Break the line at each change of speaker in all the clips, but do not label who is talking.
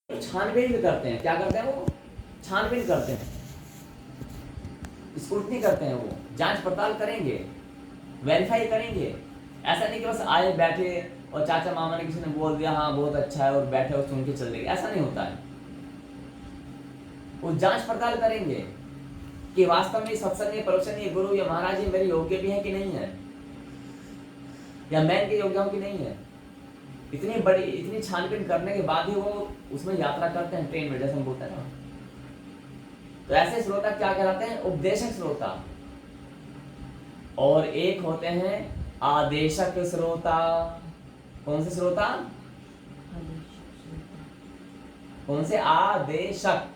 छानबीन भी करते हैं। क्या करते हैं वो? छानबीन करते हैं, स्क्रूटनी करते हैं, वो जांच पड़ताल करेंगे, वेरीफाई करेंगे। ऐसा नहीं कि बस आए बैठे और चाचा मामा ने किसी ने बोल दिया हाँ बहुत अच्छा है और बैठे और सुन के चल देंगे, ऐसा नहीं होता है। वो जांच पड़ताल करेंगे कि वास्तव में सत्संग ये प्रवचन ये गुरु या महाराज ये मेरे योग्य भी है कि नहीं है, या मैं इनके योग्य हूं कि नहीं है। इतनी छानबीन करने के बाद ही वो उसमें यात्रा करते हैं, ट्रेन में, जैसे हम बोलते हैं ना। तो ऐसे श्रोता क्या कहलाते हैं? उपदेशक श्रोता। और एक होते हैं आदेशक श्रोता। कौन से श्रोता? कौन से? आदेशक,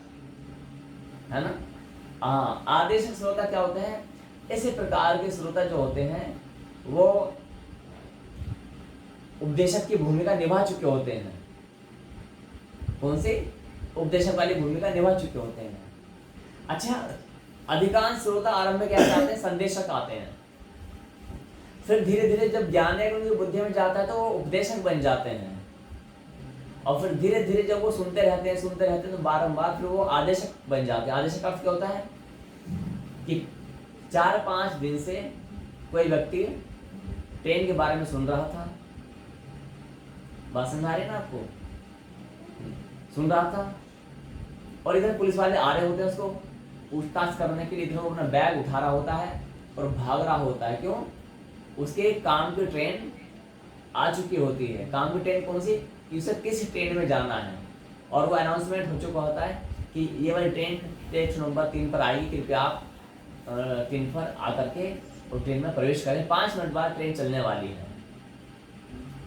है ना। हाँ, आदेशक श्रोता क्या होते हैं? ऐसे प्रकार के श्रोता जो होते हैं वो उपदेशक की भूमिका निभा चुके होते हैं। कौन से? उपदेशक वाली भूमिका निभा चुके होते हैं। अच्छा, अधिकांश श्रोता आरंभ में कैसे आते हैं? संदेशक आते हैं। फिर धीरे धीरे जब ज्ञान है उनकी बुद्धि में जाता है तो वो उपदेशक बन जाते हैं। और फिर धीरे धीरे जब वो सुनते रहते हैं तो बारंबार फिर वो आदेशक बन जाते हैं। आदेशक का अर्थ क्या होता है कि 4-5 दिन से कोई व्यक्ति ट्रेन के बारे में सुन रहा था, बात समझ आ रही है ना आपको? सुन रहा था और इधर पुलिस वाले आ रहे होते हैं उसको पूछताछ करने के लिए। इधर वो अपना बैग उठा रहा होता है और भाग रहा होता है। क्यों? उसके काम की ट्रेन आ चुकी होती है। काम की ट्रेन कौन सी? कि उसे किस ट्रेन में जाना है, और वो अनाउंसमेंट हो चुका होता है कि ये वाली ट्रेन स्टेशन नंबर 3 पर आएगी, कृपया आप 3 पर आकर के उस ट्रेन में प्रवेश करें, 5 मिनट बाद ट्रेन चलने वाली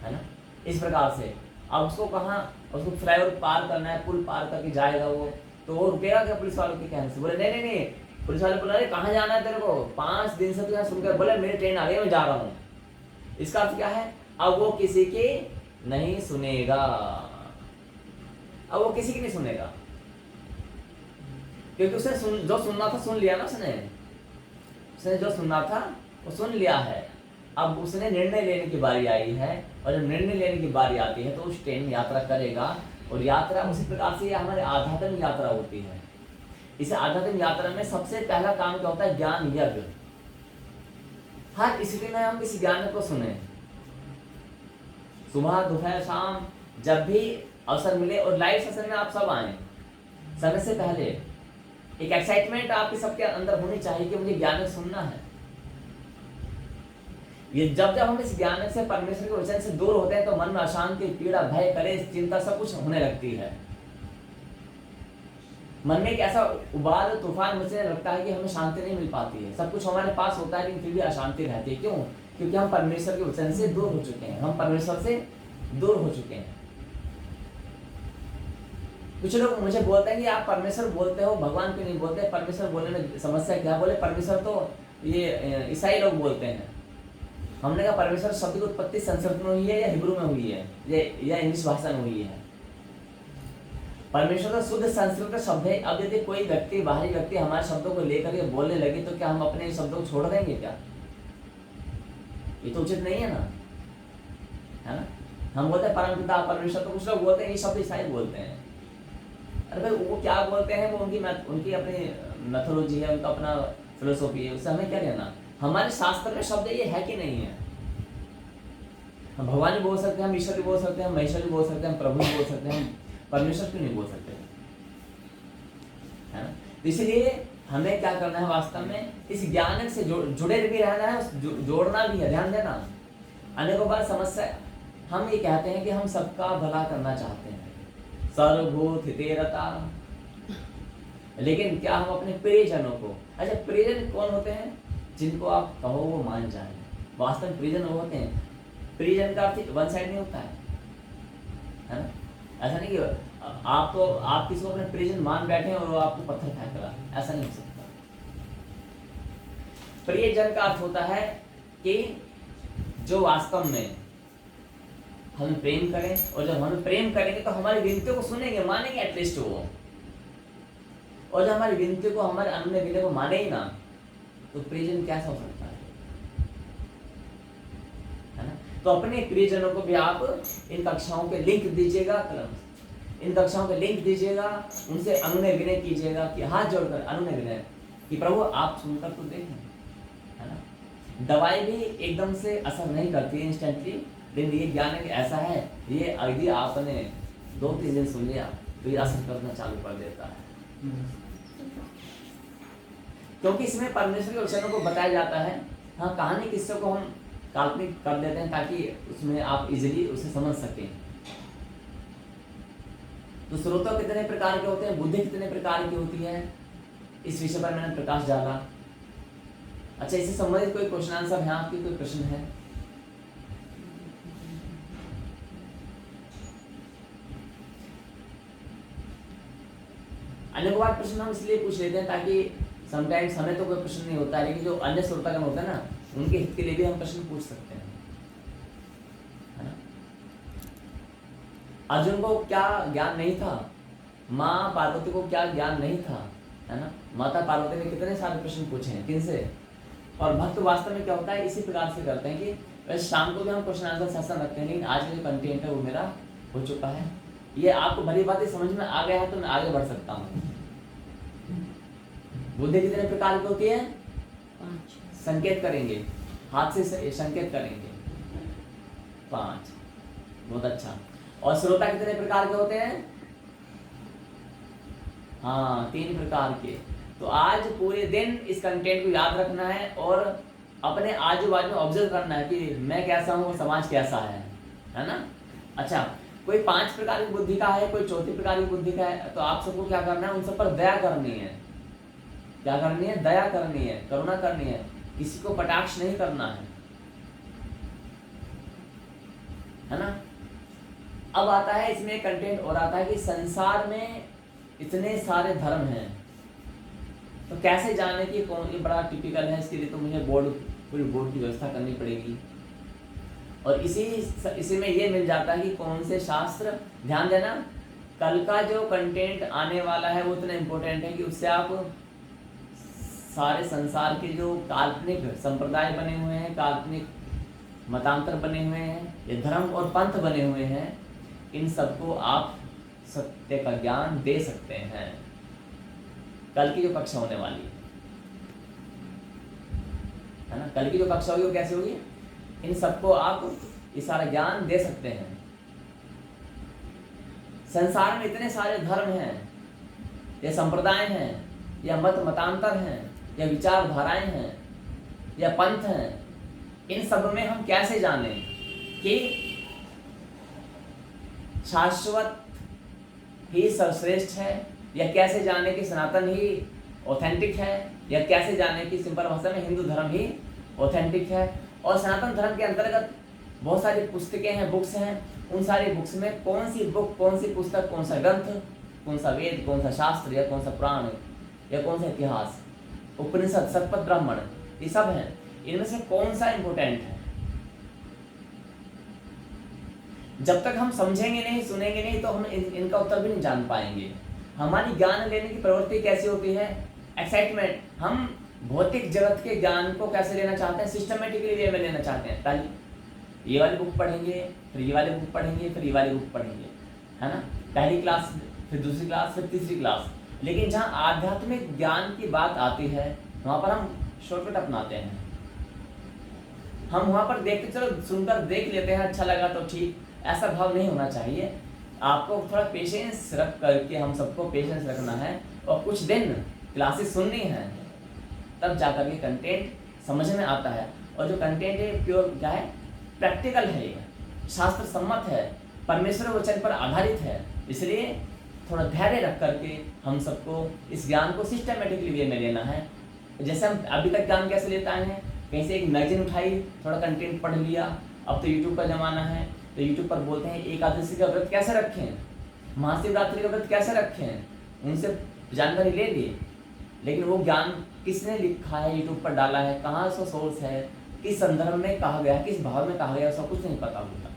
है ना। इस प्रकार से अब उसको कहाँ, उसको फ्लाईओवर पार करना है, पुल पार करके जाएगा वो, तो वो रुकेगा क्या पुलिस वालों के कहने से? बोले नहीं, पुलिस वाले बोला अरे कहाँ जाना है तेरे को, 5 दिन से तो यहाँ सुनकर, बोले मेरी ट्रेन आ गई मैं जा रहा हूँ। इसका अर्थ क्या है? अब वो किसी की नहीं सुनेगा, अब वो किसी की नहीं सुनेगा, क्योंकि उसने जो सुनना था सुन लिया ना। उसने जो सुनना था वो सुन लिया है। अब उसने निर्णय लेने की बारी आई है, और जब निर्णय लेने की बारी आती है तो उस ट्रेन में यात्रा करेगा। और यात्रा उसी प्रकार से हमारे आध्यात्मिक यात्रा होती है। इस आध्यात्मिक यात्रा में सबसे पहला काम क्या होता है? ज्ञान यज्ञ। हर स्थिति में हम इस ज्ञान को सुने, सुबह दोपहर शाम जब भी अवसर मिले, और लाइव सेशन में आप सब आए समय से पहले। एक एक्साइटमेंट आपके सबके अंदर होनी चाहिए कि मुझे ज्ञान सुनना है। ये जब हम इस ज्ञान से, परमेश्वर के वचन से दूर होते हैं तो मन में अशांति, पीड़ा, भय, कलेश, चिंता सब कुछ होने लगती है। मन में एक ऐसा उबाल तूफान मचने लगता है कि हमें शांति नहीं मिल पाती है। सब कुछ हमारे पास होता है लेकिन फिर भी अशांति रहती है। क्यों? क्योंकि हम परमेश्वर के वचन से दूर हो चुके हैं, हम परमेश्वर से दूर हो चुके हैं। कुछ लोग मुझे बोलते हैं कि आप परमेश्वर बोलते हो, भगवान क्यों नहीं बोलते? परमेश्वर बोलने में समस्या क्या? बोले परमेश्वर तो ये ईसाई लोग बोलते हैं। हमने कहा परमेश्वर शब्द की उत्पत्ति संस्कृत में हुई है या हिब्रू में हुई है या इंग्लिश भाषा में हुई है? परमेश्वर का शुद्ध संस्कृत शब्द है। अब यदि कोई व्यक्ति, बाहरी व्यक्ति हमारे शब्दों को लेकर के बोलने लगे तो क्या हम अपने शब्दों को छोड़ देंगे क्या? ये तो उचित नहीं है ना, है ना। हम बोलते हैं परम पिता परमेश्वर, तो कुछ लोग बोलते हैं ये शब्द ईसाई बोलते हैं। अरे भाई वो क्या बोलते हैं, वो उनकी अपनी मैथोलॉजी है, उनका अपना फिलोसॉफी है, उससे हमें क्या लेना। हमारे शास्त्र में शब्द ये है कि नहीं है? हम भगवान भी बोल सकते हैं, हम ईश्वर भी बोल सकते हैं, हम महेश्वर भी बोल सकते हैं, हम प्रभु भी बोल सकते हैं, हम परमेश्वर क्यों नहीं बोल सकते, है ना। तो इसलिए हमें क्या करना है? वास्तव में इस ज्ञान से जुड़े भी रहना है, जोड़ना भी है। ध्यान देना, अनेकों बार समस्या, हम ये कहते हैं कि हम सबका भला करना चाहते हैं, सर्वभूत हितेरता, लेकिन क्या हम अपने प्रियजनों को, अच्छा प्रियजन कौन होते हैं? जिनको आप कहो वो मान जाए। वास्तव में प्रियजन वो होते हैं, प्रियजन का अर्थ वन साइड नहीं होता है ना। ऐसा नहीं कि आप किसी को अपने प्रियजन मान बैठे और वो आपको पत्थर फेंक रहा, ऐसा नहीं हो सकता। प्रियजन का अर्थ होता है कि जो वास्तव में हमें प्रेम करें, और जब हमें प्रेम करेंगे तो हमारी विनतियों को सुनेंगे, मानेंगे एटलीस्ट वो। और जब हमारी विनती को, हमारे अन्य विनय को माने ही ना, तो प्रियजन कैसा हो सकता है ना। तो अपने प्रियजनों को भी आप इन कक्षाओं पे लिंक दीजिएगा। इन कक्षाओं का लिंक दीजिएगा, उनसे अनुनय विनय कीजिएगा कि हाथ जोड़कर अनुनय विनय कि प्रभु आप सुनकर तो देखें, है ना। दवाई भी एकदम से असर नहीं करती है इंस्टेंटली, लेकिन ये ज्ञान है कि ऐसा है, ये यदि आपने 2-3 दिन सुन लिया तो ये असर करना चालू कर देता है, क्योंकि इसमें परमेश्वर के वचनों को बताया जाता है। हाँ, कहानी किस्से को हम काल्पनिक कर देते हैं ताकि उसमें आप इजीली उसे समझ सकें। तो स्रोतों कितने प्रकार के होते हैं, बुद्धि कितने प्रकार की होती है, इस विषय पर मैंने प्रकाश डाला। अच्छा, इससे संबंधित कोई क्वेश्चन आंसर है आपकी, कोई प्रश्न है? अन्य बार प्रश्न हम इसलिए पूछ लेते हैं ताकि समटाइम्स हमें तो कोई प्रश्न नहीं होता है, लेकिन जो अन्य श्रोतागण होता है ना, उनके हित के लिए भी हम प्रश्न पूछ सकते हैं, है ना। अर्जुन को क्या ज्ञान नहीं था, माँ पार्वती को क्या ज्ञान नहीं था, है ना। माता पार्वती ने कितने सारे प्रश्न पूछे हैं, किनसे? और भक्त वास्तव में क्या होता है, इसी प्रकार से करते हैं कि वैसे शाम को भी हम क्वेश्चन आंसर सेशन रखते हैं, लेकिन आज का जो कंटेंट है वो मेरा हो चुका है। ये आपको भली बातें समझ में आ गया है तो मैं आगे बढ़ सकता हूँ। बुद्धि कितने प्रकार की होती है?
5।
संकेत करेंगे, हाथ से संकेत करेंगे, 5। बहुत अच्छा। और श्रोता कितने प्रकार के होते हैं? हाँ, 3 प्रकार के। तो आज पूरे दिन इस कंटेंट को याद रखना है और अपने आजू बाजू में ऑब्जर्व करना है कि मैं कैसा हूँ और समाज कैसा है ना। अच्छा, कोई 5 प्रकार की बुद्धि का है, कोई 4 प्रकार की बुद्धि का है, तो आप सबको क्या करना है, उन सब पर दया करनी है। क्या करनी है? दया करनी है, करुणा करनी है, किसी को कटाक्ष नहीं करना है ना। अब आता है इसमें कंटेंट और आता है कि संसार में इतने सारे धर्म हैं, तो कैसे जाने कि कौन, ये बड़ा टिपिकल है, इसके लिए तो मुझे पूरी बोर्ड की व्यवस्था करनी पड़ेगी। और इसी में ये मिल जाता है कि कौन से शास्त्र, ध्यान देना, कल का जो कंटेंट आने वाला है वो इतना इम्पोर्टेंट है कि उससे आप सारे संसार के जो काल्पनिक संप्रदाय बने हुए हैं, काल्पनिक मतांतर बने हुए हैं, ये धर्म और पंथ बने हुए हैं, इन सबको आप सत्य का ज्ञान दे सकते हैं। कल की जो कक्षा होने वाली है ना, कल की जो कक्षा होगी वो कैसे होगी? इन सबको आप ये सारा ज्ञान दे सकते हैं। संसार में इतने सारे धर्म हैं, या संप्रदाय हैं, या मतांतर हैं, या विचारधाराएं हैं, या पंथ हैं, इन सब में हम कैसे जानें कि शाश्वत ही सर्वश्रेष्ठ है, या कैसे जाने कि सनातन ही ऑथेंटिक है, या कैसे जाने कि सिंपल भाषा में हिंदू धर्म ही ऑथेंटिक है। और सनातन धर्म के अंतर्गत बहुत सारी पुस्तकें हैं, बुक्स हैं, उन सारी बुक्स में कौन सी बुक, कौन सी पुस्तक, कौन सा ग्रंथ, कौन सा वेद, कौन सा शास्त्र, या कौन सा पुराण, या कौन सा इतिहास, उपनिषद, शतपथ ब्राह्मण, ये सब हैं, इनमें से कौन सा इंपोर्टेंट है? जब तक हम समझेंगे नहीं, सुनेंगे नहीं, तो हम इनका उत्तर भी नहीं जान पाएंगे। हमारी ज्ञान लेने की प्रवृत्ति कैसी होती है? एक्साइटमेंट। हम भौतिक जगत के ज्ञान को कैसे लेना चाहते हैं? सिस्टमेटिकली वे में लेना चाहते हैं। पहले ये वाली बुक पढ़ेंगे, फिर ये वाली बुक पढ़ेंगे, फिर ये वाली बुक पढ़ेंगे, है ना। पहली क्लास, फिर दूसरी क्लास, फिर तीसरी क्लास। लेकिन जहाँ आध्यात्मिक ज्ञान की बात आती है, वहाँ पर हम शॉर्टकट अपनाते हैं। हम वहाँ पर देखते, चलो सुनकर देख लेते हैं, अच्छा लगा तो ठीक, ऐसा भाव नहीं होना चाहिए। आपको थोड़ा पेशेंस रख करके, हम सबको पेशेंस रखना है और कुछ दिन क्लासेस सुननी है, तब जाकर के कंटेंट समझ में आता है। और जो कंटेंट है प्योर क्या है? प्रैक्टिकल है, ये शास्त्र सम्मत है, परमेश्वर वचन पर आधारित है। इसलिए थोड़ा धैर्य रख करके हम सबको इस ज्ञान को सिस्टमेटिकली वे में लेना है। जैसे हम अभी तक ज्ञान कैसे लेता है, कहीं से एक मैगजीन उठाई, थोड़ा कंटेंट पढ़ लिया। अब तो यूट्यूब का ज़माना है, तो यूट्यूब पर बोलते हैं एकादशी का व्रत कैसे रखें, महाशिवरात्रि का व्रत कैसे रखें, उनसे जानकारी ले ली। लेकिन वो ज्ञान किसने लिखा है, यूट्यूब पर डाला है, कहाँ से सोर्स है, किस संदर्भ में कहा गया, किस भाव में कहा गया, सब कुछ नहीं पता होता।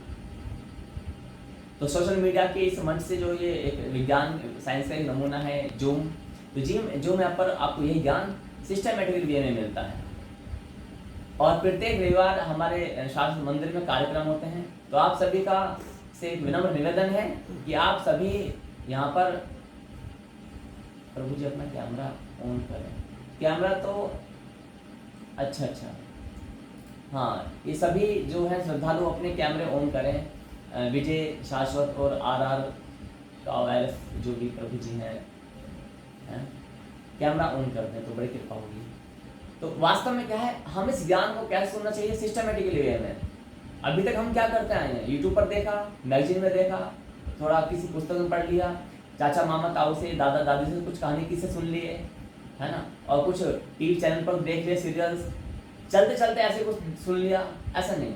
तो सोशल मीडिया के इस मंच से जो ये एक विज्ञान साइंस का एक नमूना है जूम, तो जूम ऐप पर आपको यही ज्ञान सिस्टमेटिकली वे में मिलता है। और प्रत्येक रविवार हमारे शास्त्र मंदिर में कार्यक्रम होते हैं। तो आप सभी का से एक विनम्र निवेदन है कि आप सभी यहाँ पर प्रभु जी अपना कैमरा ऑन करें। कैमरा तो अच्छा, हाँ, ये सभी जो है श्रद्धालु अपने कैमरे ऑन करें। विजय शाश्वत और आर का वायरस जो भी प्रभु जी हैं, कैमरा ऑन कर दें तो बड़ी कृपा होगी। तो वास्तव में क्या है, हम इस ज्ञान को कैसे सुनना चाहिए सिस्टमेटिकली वे में। अभी तक हम क्या करते आए हैं, यूट्यूब पर देखा, मैगजीन में देखा, थोड़ा किसी पुस्तक में पढ़ लिया, चाचा मामा ताऊ से, दादा दादी से कुछ कहानी किससे सुन लिए, है ना, और कुछ टीवी चैनल पर देख लिए सीरियल्स, चलते चलते ऐसे कुछ सुन लिया। ऐसा नहीं।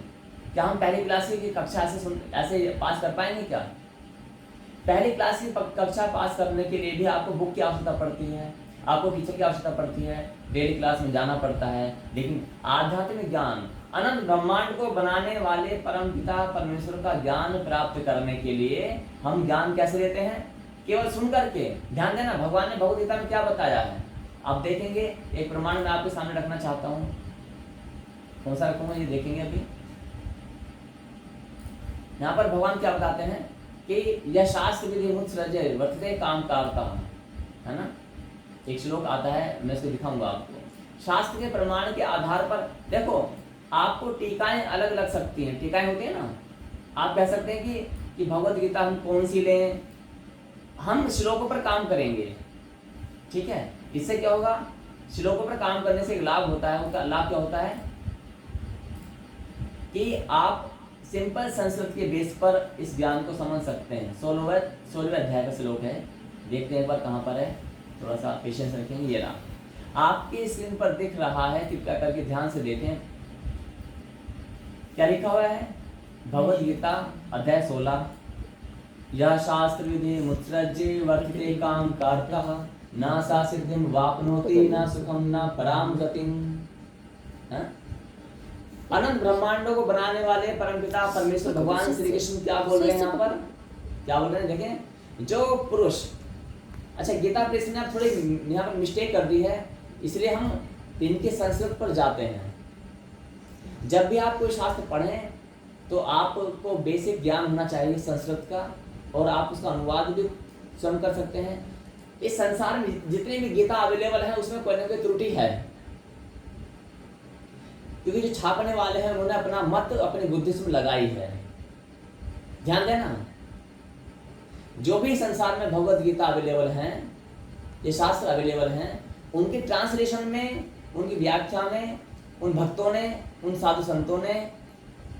क्या हम पहली क्लास की कक्षा ऐसे पास कर पाएंगे क्या? पहली क्लास की कक्षा पास करने के लिए भी आपको बुक की आवश्यकता पड़ती है, आपको टीचर की आवश्यकता पड़ती है, डेली क्लास में जाना पड़ता है। लेकिन आध्यात्मिक ज्ञान, अनंत ब्रह्मांड को बनाने वाले परमपिता परमेश्वर का ज्ञान प्राप्त करने के लिए हम ज्ञान कैसे लेते हैं? केवल सुन करके। ध्यान देना, भगवान ने भगवद गीता में क्या बताया है आप देखेंगे। एक प्रमाण मैं आपके सामने रखना चाहता हूँ। कौन सा रखूंगा ये देखेंगे अभी। यहाँ पर भगवान क्या बताते हैं कि यह शास्त्र विधि मुत्सृज्य वर्तते काम कारता, है ना। एक श्लोक आता है, मैं इसको दिखाऊंगा आपको। शास्त्र के प्रमाण के आधार पर देखो, आपको टीकाएं अलग लग सकती हैं। टीकाएं होती है ना, आप कह सकते हैं कि भगवद गीता हम कौन सी लें। हम श्लोकों पर काम करेंगे, ठीक है। इससे क्या होगा, श्लोकों पर काम करने से एक लाभ होता है। उसका लाभ क्या होता है कि आप सिंपल संस्कृत के बेस पर इस ज्ञान को समझ सकते हैं। 16वें अध्याय का श्लोक है, देखते हैं एक बार कहाँ पर है, थोड़ा सा पेशेंस रखेंगे। ये रहा, आपके स्क्रीन पर दिख रहा है, कृपया करके ध्यान से देखें। क्या लिखा हुआ है? भगवद गीता अध्याय 16, यह शास्त्र विधि मुत्सृज्य वर्तते काम कारतः न सा सिद्धिं वाप्नोति न सुखम न पराम गतिम। अनंत ब्रह्मांडों को बनाने वाले परमपिता परमेश्वर भगवान श्री कृष्ण क्या बोल रहे हैं यहाँ पर? क्या बोल रहे हैं देखें। जो पुरुष, अच्छा गीता प्रेस ने आप थोड़ी यहाँ पर मिस्टेक कर दी है, इसलिए हम इनके संस्कृत पर जाते हैं। जब भी आप कोई शास्त्र पढ़ें तो आपको बेसिक ज्ञान होना चाहिए संस्कृत का, और आप उसका अनुवाद भी स्वयं कर सकते हैं। इस संसार में जितनी भी गीता अवेलेबल है उसमें कोई ना कोई त्रुटि है, क्योंकि जो छापने वाले हैं उन्होंने अपना मत अपनी बुद्धि से लगाई है। ध्यान देना, जो भी संसार में भगवद गीता अवेलेबल हैं, ये शास्त्र अवेलेबल हैं, उनके ट्रांसलेशन में, उनकी व्याख्या में उन भक्तों ने, उन साधु संतों ने,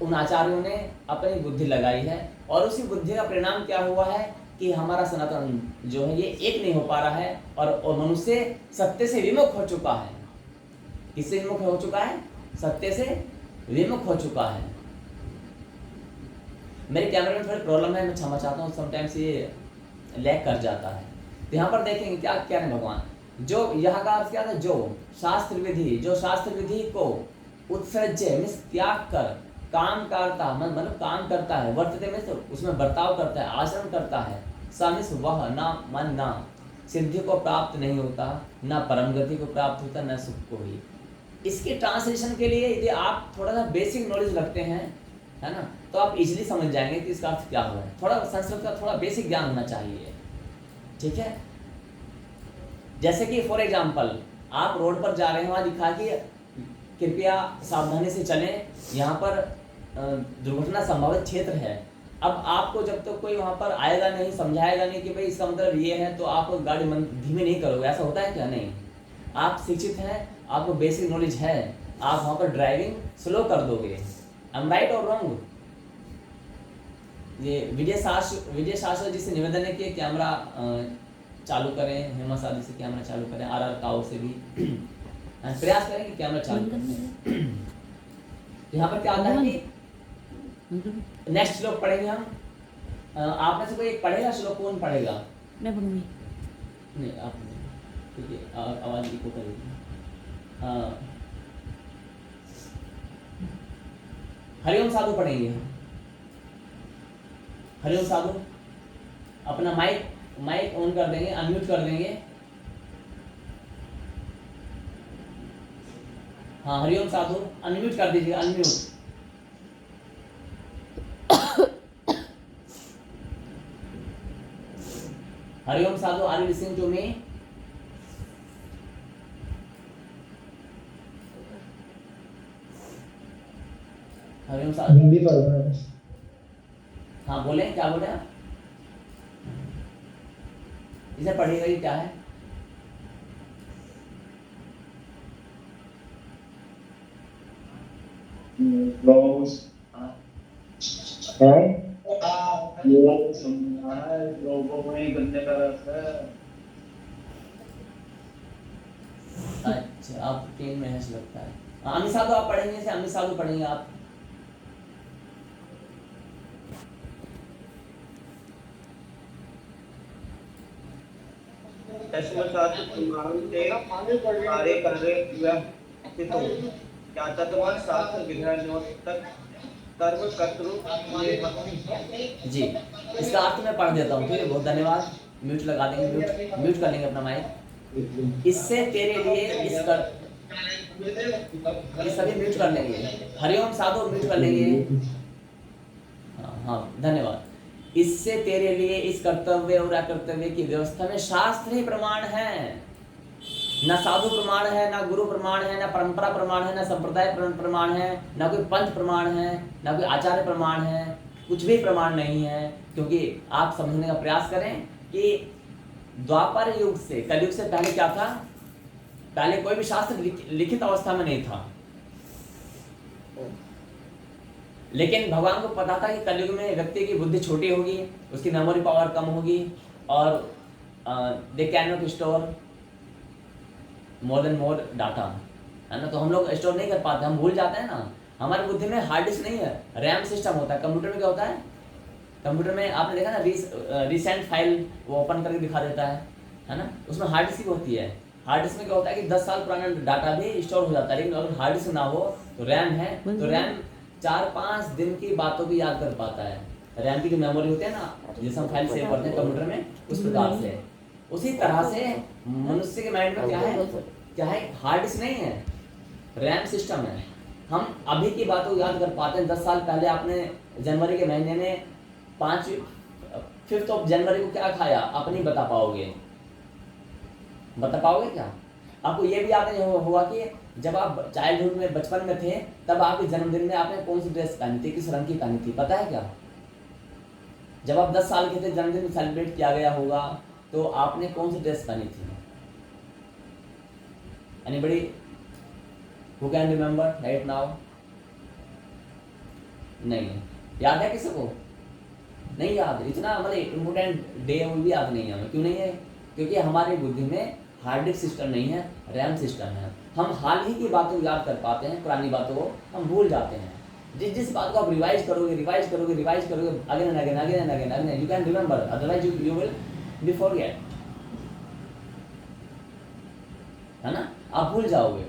उन आचार्यों ने अपनी बुद्धि लगाई है। और उसी बुद्धि का परिणाम क्या हुआ है कि हमारा सनातन जो है ये एक नहीं हो पा रहा है, और मनुष्य सत्य से विमुख हो चुका है। किससे विमुख हो चुका है? सत्य से विमुख हो चुका है। मेरे कैमरे में थोड़ी प्रॉब्लम है, मैं क्षमा चाहता हूँ, समटाइम्स ये लैग कर जाता है। तो यहाँ पर देखेंगे क्या क्या है भगवान। जो यह का अर्थ क्या था, जो शास्त्र विधि, जो शास्त्र विधि को उत्सृज्य मीन्स त्याग कर, काम करता मतलब काम करता है, वर्तते में तो उसमें बर्ताव करता है, आचरण करता है। सा मीन्स वह, ना मन ना सिद्धि को प्राप्त नहीं होता, ना परम गति को प्राप्त होता, ना सुख को ही। इसके ट्रांसलेशन के लिए यदि आप थोड़ा सा बेसिक नॉलेज रखते हैं, है ना, तो आप इजीली समझ जाएंगे कि इसका अर्थ क्या हुआ है। थोड़ा संस्कृत का थोड़ा बेसिक ज्ञान होना चाहिए, ठीक है। जैसे कि फॉर एग्जांपल आप रोड पर जा रहे हैं, वहाँ लिखा कि कृपया सावधानी से चलें, यहाँ पर दुर्घटना संभावित क्षेत्र है। अब आपको जब तक कोई वहाँ पर आएगा नहीं, समझाएगा नहीं कि भाई इसका मतलब ये है, तो आप गाड़ी धीमे नहीं करोगे। ऐसा होता है क्या? नहीं। आप शिक्षित हैं, आपको बेसिक नॉलेज है, आप वहाँ पर ड्राइविंग स्लो कर दोगे। आई एम राइट और रॉन्ग? ये विजय शाश्वत जी से निवेदन है कि कैमरा चालू करें, हेमा सादी से कैमरा चालू करें, आर काओ से भी प्रयास करें कि कैमरा चालू करें। यहाँ पर क्या आता है कि नेक्स्ट श्लोक पढ़ेंगे हम। आप में से कोई एक पढ़ेगा श्लोक? कौन पढ़ेगा?
मैं पढ़ूंगी।
नहीं, आप नहीं, ठीक है, आवाज इको करेगी। हरिओम साधु पढ़ेंगे हम। हरिओम साधु अपना माइक ऑन कर देंगे, अनम्यूट कर देंगे। हाँ, हरिओम साधु अनम्यूट कर दीजिए, unmute. Hariom Sadhu, are you listening to me? Hariom Sadhu,
Hindi पढ़ रहा हूँ।
हाँ बोले, क्या बोले आप? इसे पढ़िएगा, ये क्या है?
लोग है ये सुनना है, लोगों में ही गन्ने का रस है।
अच्छा, आप टीम में है ऐसा लगता है। अमित साधु आप पढ़ेंगे, इसे अमित साधु पढ़ेंगे आप।
इसमें साथ तुम्हारे कार्य कर रहे तो क्या तत्वान शास्त्र विधानों तक कर्म कर्तृ
जी, इसका अर्थ मैं पढ़ देता हूँ, ठीक है, बहुत धन्यवाद। म्यूट लगा देंगे, म्यूट म्यूट कर लेंगे अपना माइक। इससे तेरे लिए इस कर, ये सभी म्यूट कर लेंगे। हरिओम साधु म्यूट कर लेंगे। हाँ हाँ, धन्यवाद। इससे तेरे लिए इस कर्तव्य और अकर्तव्य की व्यवस्था में शास्त्र ही प्रमाण है, न साधु प्रमाण है, न गुरु प्रमाण है, न परंपरा प्रमाण है, न संप्रदाय प्रमाण है, न कोई पंथ प्रमाण है, न कोई आचार्य प्रमाण है, कुछ भी प्रमाण नहीं है। क्योंकि आप समझने का प्रयास करें कि द्वापर युग से, कलयुग से पहले क्या था? पहले कोई भी शास्त्र लिखित अवस्था में नहीं था, लेकिन भगवान को पता था कि कलयुग में व्यक्ति की बुद्धि छोटी होगी, उसकी मेमोरी पावर कम होगी, और they can not store more than more data, है ना। तो हम लोग स्टोर नहीं कर पाते, हम भूल जाते हैं ना। हमारी बुद्धि में हार्ड डिस्क नहीं है, रैम सिस्टम होता है। कंप्यूटर में क्या होता है? कंप्यूटर में आपने देखा ना, रिसेंट फाइल वो ओपन करके दिखा देता है ना। उसमें हार्ड डिस्क होती है। हार्ड डिस्क में क्या होता है कि 10 साल पुराना डाटा भी स्टोर हो जाता है, लेकिन अगर हार्ड डिस्क ना हो तो रैम है, तो रैम 4-5 दिन की बातों की याद कर पाता है। रैम की जो मेमोरी होती है ना, जिसे हम फाइल सेव करते हैं कंप्यूटर में, उस प्रकार से। उसी तरह से मनुष्य के माइंड में क्या है? हार्ड डिस्क नहीं है, रैम सिस्टम है। हम अभी की बातों को याद कर पाते हैं। 10 साल पहले आपने जनवरी के महीने में 5 जनवरी को क्या खाया, आप नहीं बता पाओगे। बता पाओगे क्या? आपको ये भी याद नहीं होगा कि जब आप चाइल्डहुड में, बचपन में थे, तब आपके जन्मदिन में आपने कौन सी ड्रेस पहनी थी, किस रंग की पहनी थी, पता है क्या? जब आप 10 साल के थे, जन्मदिन सेलिब्रेट किया गया होगा, तो आपने कौन सी ड्रेस पहनी थी? Anybody who can remember right now? नहीं याद है किसी को? नहीं याद। इतना मतलब इम्पोर्टेंट डे वो भी याद नहीं है हमें। क्यों नहीं है? क्योंकि हमारी बुद्धि में हार्ड डिस्क सिस्टम नहीं है, रैम सिस्टम है। हम हाल ही की बातों को याद कर पाते हैं, पुरानी बातों को हम भूल जाते हैं। जिस बात को आप रिवाइज करोगे again and again, you can remember, otherwise you will be forget, है ना, आप भूल जाओगे।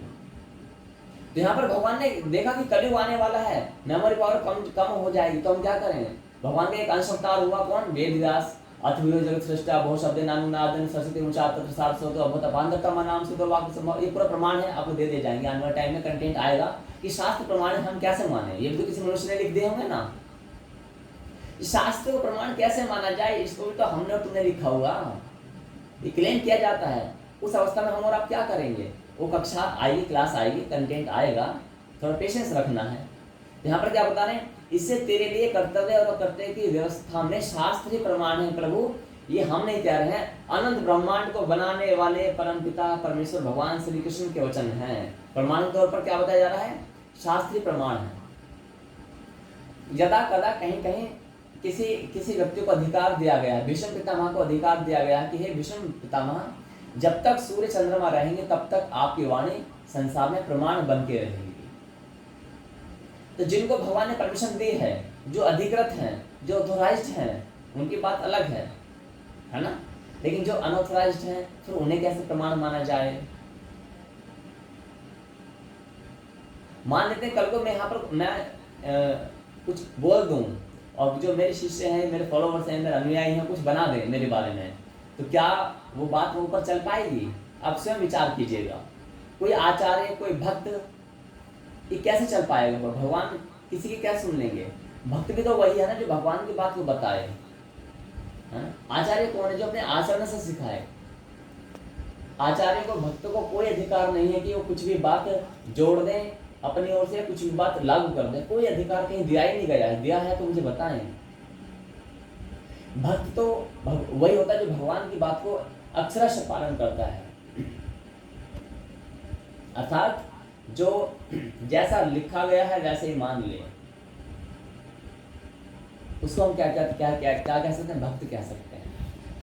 तो यहाँ पर भगवान ने देखा कि कलयुग आने वाला है, मेमोरी पावर कम हो जाएगी, तो हम क्या करें? भगवान का एक अंश अवतार हुआ कौन? वेद व्यास। अथ वियो जगत सृष्टा बहु शब्द नानुनादन सरस्वती उच्चार तत्र सारस्वत तो अभूत अपांगतम नाम से तो वाक्य संभव। ये पूरा प्रमाण है, आपको दे जाएंगे। आने वाले टाइम में कंटेंट आएगा कि शास्त्र प्रमाण हम कैसे माने। ये भी तो किसी मनुष्य ने लिख दिए होंगे ना। शास्त्र को प्रमाण कैसे माना जाए, इसको भी तो हमने और तुमने लिखा हुआ, ये क्लेम किया जाता है। उस अवस्था में हम और आप क्या करेंगे? वो कक्षा आएगी, क्लास आएगी, कंटेंट आएगा, थोड़ा पेशेंस रखना है। यहाँ पर क्या बता रहे हैं? इससे तेरे लिए कर्तव्य और अकर्तव्य की व्यवस्था में शास्त्र ही प्रमाण है प्रभु। ये हम नहीं कह रहे हैं, अनंत ब्रह्मांड को बनाने वाले परमपिता परमेश्वर भगवान श्री कृष्ण के वचन हैं। प्रमाण के तौर पर क्या बताया जा रहा है? शास्त्रीय प्रमाण है। यदा कदा कहीं कहीं किसी व्यक्ति को अधिकार दिया गया है, भीष्म पितामह को अधिकार दिया गया है कि हे भीष्म पितामह, जब तक सूर्य चंद्रमा रहेंगे तब तक आपकी वाणी संसार में प्रमाण बन के रहेगी। तो जिनको भगवान ने परमिशन दी है, जो अधिकृत हैं, जो ऑथोराइज्ड हैं, उनकी बात अलग है ना। लेकिन जो अनऑथोराइज्ड हैं, फिर उन्हें कैसे प्रमाण माना जाए? मान लेते हैं कल को मैं यहाँ पर कुछ बोल दूं और जो मेरे शिष्य हैं, मेरे फॉलोवर्स हैं, मेरे अनुयायी हैं, कुछ बना दें मेरे बारे में, तो क्या वो बात ऊपर चल पाएगी? आप स्वयं विचार कीजिएगा। कोई आचार्य, कोई भक्त, ये कैसे चल पाएगा? भगवान किसी की क्या सुन लेंगे? भक्त भी तो वही है ना जो भगवान की बात को बताए। हाँ? आचार्य कौन है? जो अपने आचरण से सिखाए। आचार्य को, भक्त को कोई अधिकार नहीं है कि वो कुछ भी बात जोड़ दें अपनी ओर से, कुछ भी बात लागू कर दें। कोई अधिकार कहीं दिया ही नहीं गया है। दिया है तो मुझे बताएं। भक्त तो वही होता है जो भगवान की बात को अक्षरशः पालन करता है, अर्थात जो जैसा लिखा गया है वैसे ही मान ले, उसको हम क्या क्या क्या क्या क्या कह सकते हैं? भक्त कह सकते हैं।